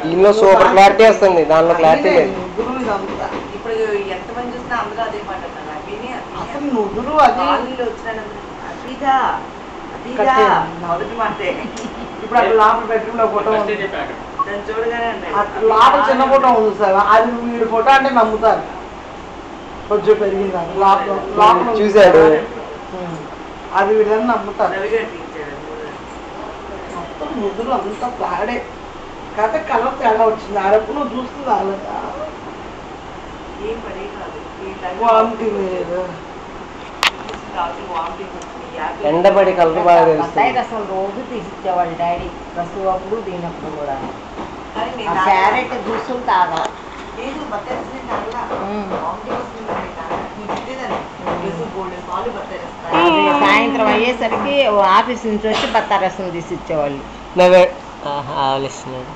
దీనిలో super clarity వస్తుంది, దానిలో క్లారిటీ లేదు. ఇప్పుడు ఎంతమంది చూసినా అందులో అదే మాట అసలు నుదురు అది అదిగా అదిగా మొదటి మాటే. ఇప్పుడు అక్కడ లోపల బెడ్రూమ్ లో ఫోటో దాన్ని చూడగానే లోపల చిన్న ఫోటో ఉంది సార్, అది వీడి ఫోటో అంటే నమ్ముతారు. కొంచెం పెరిగింది లోపల చూసాడు, అది వీడని నమ్ముతారు. రవిగారు తీయించాడు మొత్తం ముద్దులు అంతా ప్లాడే కథ కలర్ తేడా వచ్చింది. ఆడప్పుడు నువ్వు చూస్తుంది అలాగా ఏం పడే కాదు వామిటింగ్ లేదు. ఎండబడి కలర్ బాగా తెలుస్తుంది. రసం రోజు తీసిచ్చేవాళ్ళు డాడీ, రసం అప్పుడు దీనప్పుడు కూడా. క్యారెట్ జ్యూసులు తాగా సాయంత్రం అయ్యేసరికి ఆఫీస్ నుంచి వచ్చి బత్తాయి రసం తీసి ఇచ్చేవాళ్ళు. ఆలోచిస్తున్నాడు.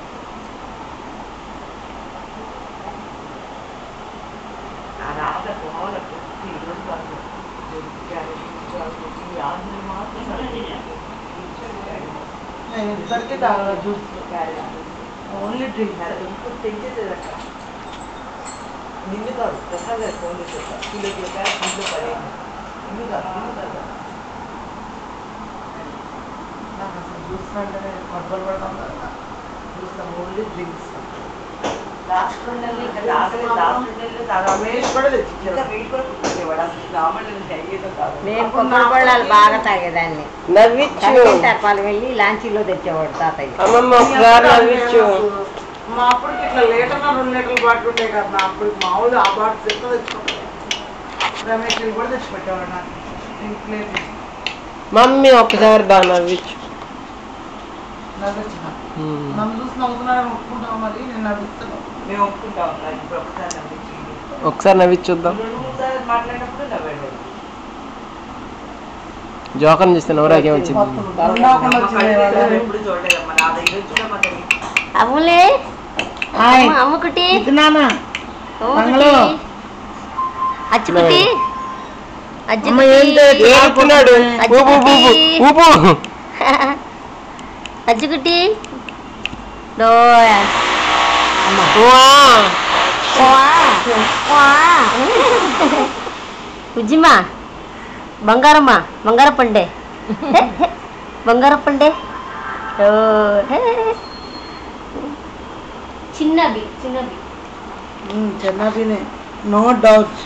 నేను ఇద్దరికి తాగా జ్యూస్, ఓన్లీ డ్రింక్. నిన్ను కాదు ప్రసాద్ గారు ఫోన్ చేసేస్తా ఇంట్లో పడే నిన్ను కాదు నాకు అసలు జ్యూస్ అంటే కొబ్బరి పడడం జ్యూస్ ఓన్లీ డ్రింక్స్. లాస్ట్ నెలలు రమేష్ కూడా తెచ్చిచ్చాడు. నేను కొబ్బరి బొళ్ళాలు బాగా తాగేదాన్ని. వాళ్ళు వెళ్ళి లాంచీలో తెచ్చేవాడు తాతయ్య. మా అప్పటికి ఇట్లా లీటర్ 2 లీటర్ల బాటిల్ ఉంటాయి కదా, నా అప్పుడు మామూలు ఆ బాటిల్ చెత్త తెచ్చుకుంటాను. రమేష్ కూడా తెచ్చిపెట్టేవాడు నాకు ఇంట్లో. మమ్మీ ఒకసారి దాన్ని నవ్వించు. నవ్వించిన నన్ను చూసి నవ్వుతున్నాడని ఒప్పుకుంటాం. మరి నేను నవ్విస్తాను. మేము ఒప్పుకుంటాం. ఇప్పుడు ఒకసారి నవ్వించుద్దాం. మాట్లాడినప్పుడు నవ్వాడు. జోకర్ చూస్తే నవ్వరాకే వచ్చింది. ఎప్పుడు చూడలేదమ్మా నా దగ్గర చూడమ్మా. అమ్ములే అమ్ముకుటి అచ్చుకుటి అచ్చుకుటి ఉజ్జిమా బంగారమ్మా బంగారపండే బంగారపండే చిన్నవి చిన్నవి చిన్నవినే నో డౌట్.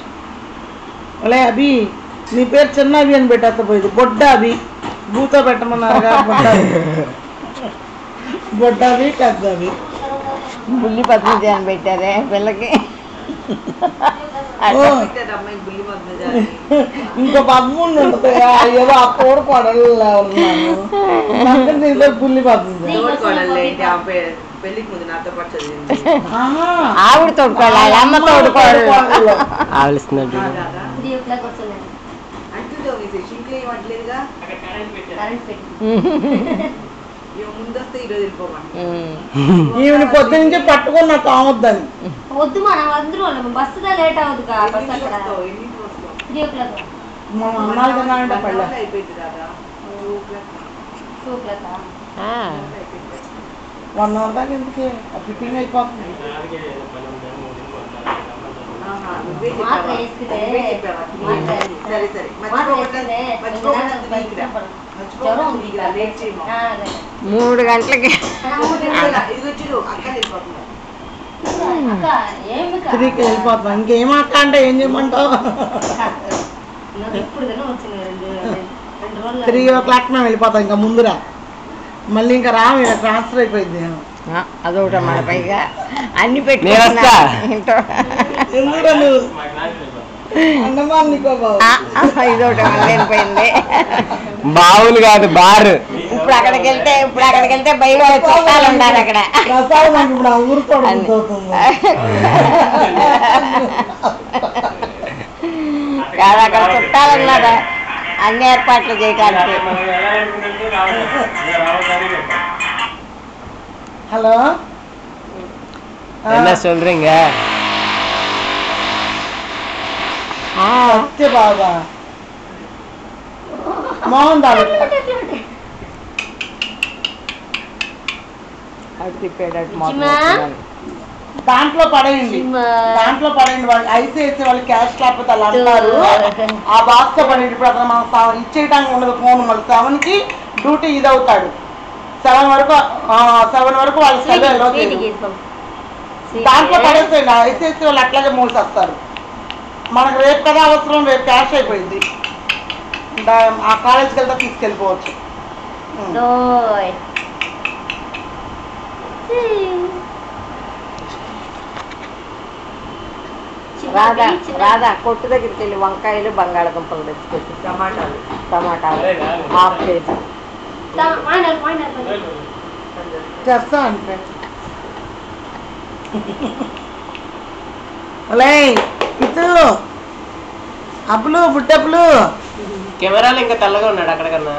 అలే అభి నీ పేరు చిన్నవి అని పెట్టకపోయింది. బొడ్డ అభి భూత పెట్టమన్నారుగా. బొడ్డవి పెద్దవి బుల్లి పద్మజ అని పెట్టారే పిల్లకి. ఇంకో పదమూడు ఉంటుంది ఏదో ఆ తోడు కొడలు బుల్లి పద్మజ. పెళ్లికి ముందు నాతో పాటు చదివింది. ఆవిడ తోడుకోవాలి అమ్మ తోడుకోవాలి. ఆలోచిస్తున్నాడు. అంటుందో సింక్లో ఏమంటలేదుగా ముందొస్తే ఈరోజు వెళ్ళిపోమని. ఈవిడ పొద్దు నుంచి పట్టుకొని నాకు కావద్దని. వద్దు మనం అందరూ బస్సుగా లేట్ అవ్వదు మా అన్నాలు తినాలంటే పళ్ళ అయిపోయింది కదా 1 hour దాకా ఎందుకే ఫిట్టింగ్ అయిపోతుంది. సరే సరే 3 గంటలకి 3కి వెళ్ళిపోతాం. ఇంకేం అక్క అంటే ఏం చేయమంటావు? 3 o'clock మేము వెళ్ళిపోతాం. ఇంకా ముందురా మళ్ళీ ఇంకా రాము, ఇలా ట్రాన్స్ఫర్ అయిపోయింది. నేను అదొకట మన పైగా అన్ని పెట్టి ఇదొకటి వెళ్ళిపోయింది. బావులు కాదు బార్. ఇప్పుడు అక్కడికి వెళ్తే బయట చుట్టాలు ఉండాలి. అక్కడ ఇప్పుడు ఆ ఊరు కాదు, అక్కడ చుట్టాలు ఉన్నారా అన్ని ఏర్పాట్లు చేయడానికి. హలో என்ன சொல்றீங்க? సత్య బాబా మోహన్ దాల్ అటు తిప్పాడు అటు మొత్తం చిమ్మా. వచ్చిందని. దాంట్లో పడేయండి వాళ్ళు ఐస్ వేసి వాళ్ళు క్యాష్ లేకపోతే వాళ్ళు అంటారు ఆ బాక్స్ లో పడేయండి. ఇప్పుడు అక్కడ మనం ఇచ్చేయడానికి ఉండదు ఫోన్. మళ్ళీ 7కి డ్యూటీ ఇది అవుతాడు. 7 వరకు వాళ్ళు సెలవు దాంట్లో పడేసేయండి. ఐస్ వేసి వాళ్ళు అట్లాగే మూసేస్తారు. మనకు రేపు కదా అవసరం, రేపు క్యాష్ అయిపోయింది. ఆ కాలేజ్కి వెళ్తే తీసుకెళ్ళిపోవచ్చు. రాధా కొట్టు దగ్గరికి వెళ్ళి వంకాయలు బంగాళదుంపలు తెచ్చుకొచ్చి టమాటాలు హాఫ్ కేజీ చేస్తా అంటే ఇటు అప్పులు బుట్టప్పులు కెమెరాలో ఇంకా తెల్లగా ఉన్నాడు అక్కడికన్నా.